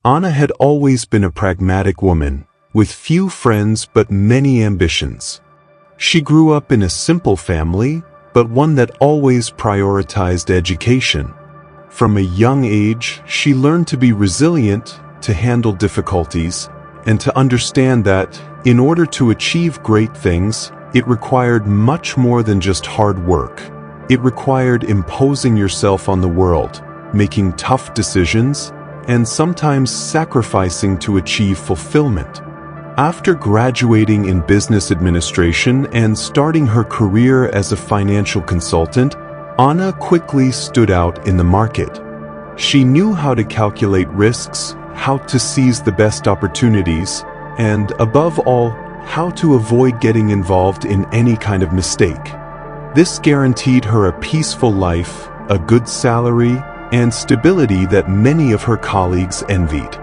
Anna had always been a pragmatic woman, with few friends but many ambitions. She grew up in a simple family, but one that always prioritized education. From a young age, she learned to be resilient, to handle difficulties, and to understand that, in order to achieve great things, it required much more than just hard work. It required imposing yourself on the world, making tough decisions, and sometimes sacrificing to achieve fulfillment. After graduating in business administration and starting her career as a financial consultant, Anna quickly stood out in the market. She knew how to calculate risks, how to seize the best opportunities, and, above all, how to avoid getting involved in any kind of mistake. This guaranteed her a peaceful life, a good salary, and stability that many of her colleagues envied.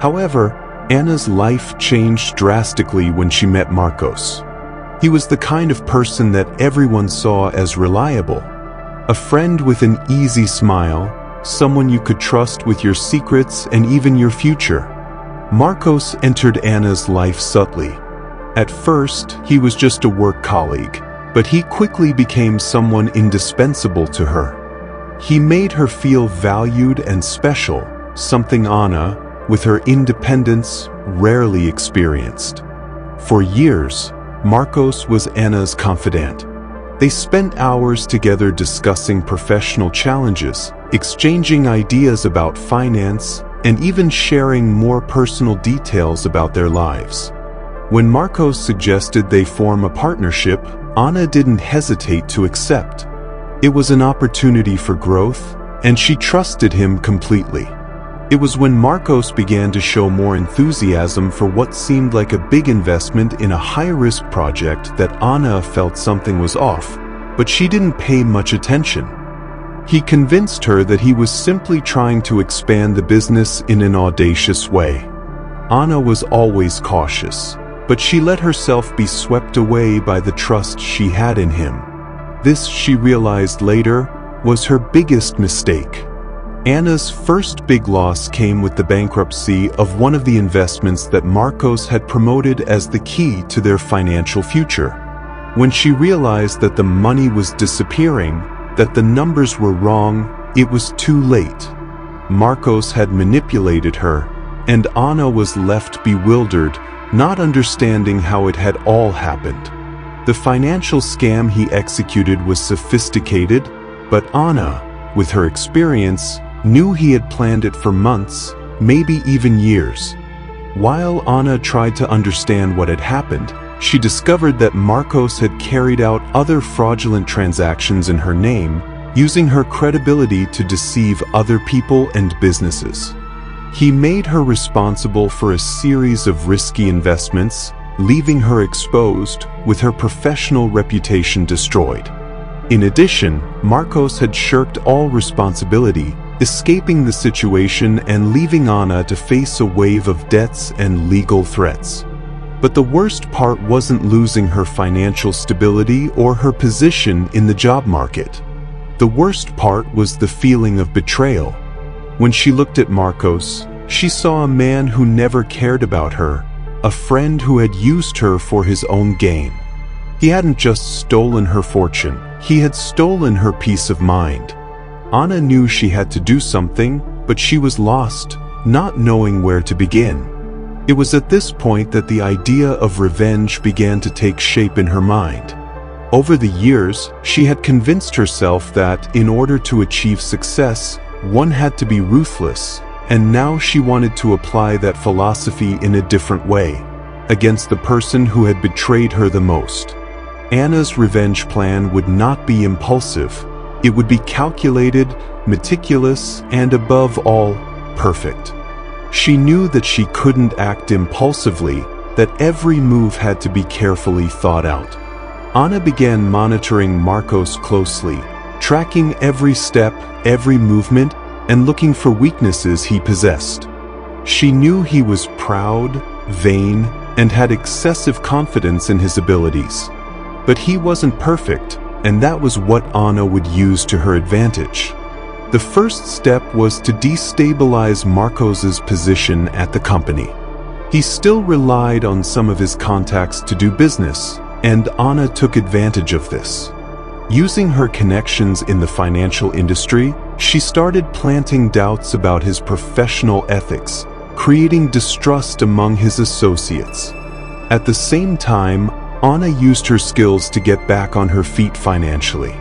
However, Anna's life changed drastically when she met Marcos. He was the kind of person that everyone saw as reliable. A friend with an easy smile, someone you could trust with your secrets and even your future. Marcos entered Anna's life subtly. At first, he was just a work colleague, but he quickly became someone indispensable to her. He made her feel valued and special, something Anna, with her independence, rarely experienced. For years, Marcos was Anna's confidant. They spent hours together discussing professional challenges, exchanging ideas about finance, and even sharing more personal details about their lives. When Marcos suggested they form a partnership, Anna didn't hesitate to accept. It was an opportunity for growth, and she trusted him completely. It was when Marcos began to show more enthusiasm for what seemed like a big investment in a high-risk project that Anna felt something was off, but she didn't pay much attention. He convinced her that he was simply trying to expand the business in an audacious way. Anna was always cautious, but she let herself be swept away by the trust she had in him. This, she realized later, was her biggest mistake. Anna's first big loss came with the bankruptcy of one of the investments that Marcos had promoted as the key to their financial future. When she realized that the money was disappearing, that the numbers were wrong, it was too late. Marcos had manipulated her, and Anna was left bewildered, not understanding how it had all happened. The financial scam he executed was sophisticated, but Anna, with her experience, knew he had planned it for months, maybe even years. While Anna tried to understand what had happened, she discovered that Marcos had carried out other fraudulent transactions in her name, using her credibility to deceive other people and businesses. He made her responsible for a series of risky investments, leaving her exposed, with her professional reputation destroyed. In addition, Marcos had shirked all responsibility, escaping the situation and leaving Anna to face a wave of debts and legal threats. But the worst part wasn't losing her financial stability or her position in the job market. The worst part was the feeling of betrayal. When she looked at Marcos, she saw a man who never cared about her, a friend who had used her for his own gain. He hadn't just stolen her fortune, he had stolen her peace of mind. Anna knew she had to do something, but she was lost, not knowing where to begin. It was at this point that the idea of revenge began to take shape in her mind. Over the years, she had convinced herself that, in order to achieve success, one had to be ruthless, and now she wanted to apply that philosophy in a different way, against the person who had betrayed her the most. Anna's revenge plan would not be impulsive. It would be calculated, meticulous, and above all, perfect. She knew that she couldn't act impulsively, that every move had to be carefully thought out. Anna began monitoring Marcos closely, tracking every step, every movement, and looking for weaknesses he possessed. She knew he was proud, vain, and had excessive confidence in his abilities. But he wasn't perfect, and that was what Anna would use to her advantage. The first step was to destabilize Marcos's position at the company. He still relied on some of his contacts to do business, and Anna took advantage of this. Using her connections in the financial industry, she started planting doubts about his professional ethics, creating distrust among his associates. At the same time, Anna used her skills to get back on her feet financially.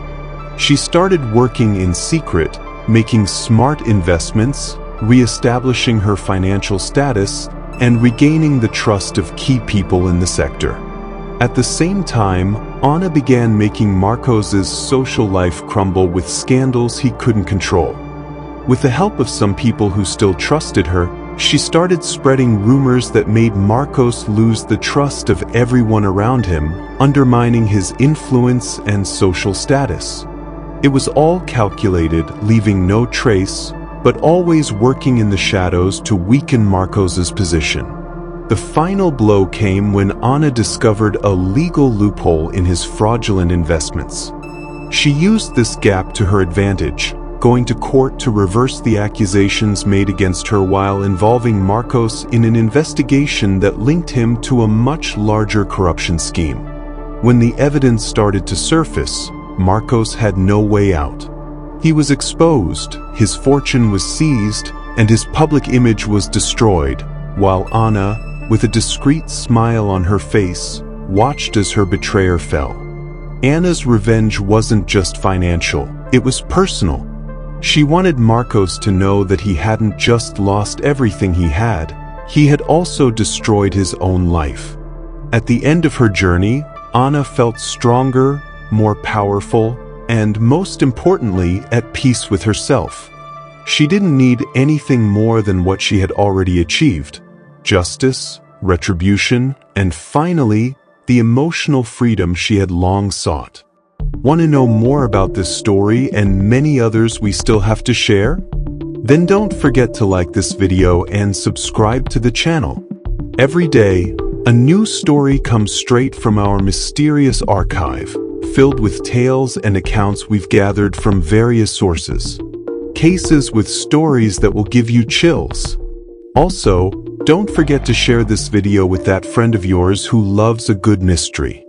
She started working in secret, making smart investments, re-establishing her financial status, and regaining the trust of key people in the sector. At the same time, Anna began making Marcos's social life crumble with scandals he couldn't control. With the help of some people who still trusted her, she started spreading rumors that made Marcos lose the trust of everyone around him, undermining his influence and social status. It was all calculated, leaving no trace, but always working in the shadows to weaken Marcos's position. The final blow came when Anna discovered a legal loophole in his fraudulent investments. She used this gap to her advantage, going to court to reverse the accusations made against her while involving Marcos in an investigation that linked him to a much larger corruption scheme. When the evidence started to surface, Marcos had no way out. He was exposed, his fortune was seized, and his public image was destroyed, while Anna, with a discreet smile on her face, watched as her betrayer fell. Anna's revenge wasn't just financial, it was personal. She wanted Marcos to know that he hadn't just lost everything he had also destroyed his own life. At the end of her journey, Anna felt stronger, more powerful, and most importantly, at peace with herself. She didn't need anything more than what she had already achieved: justice, retribution, and finally, the emotional freedom she had long sought. Want to know more about this story and many others we still have to share? Then don't forget to like this video and subscribe to the channel. Every day, a new story comes straight from our mysterious archive, filled with tales and accounts we've gathered from various sources. Cases with stories that will give you chills. Also, don't forget to share this video with that friend of yours who loves a good mystery.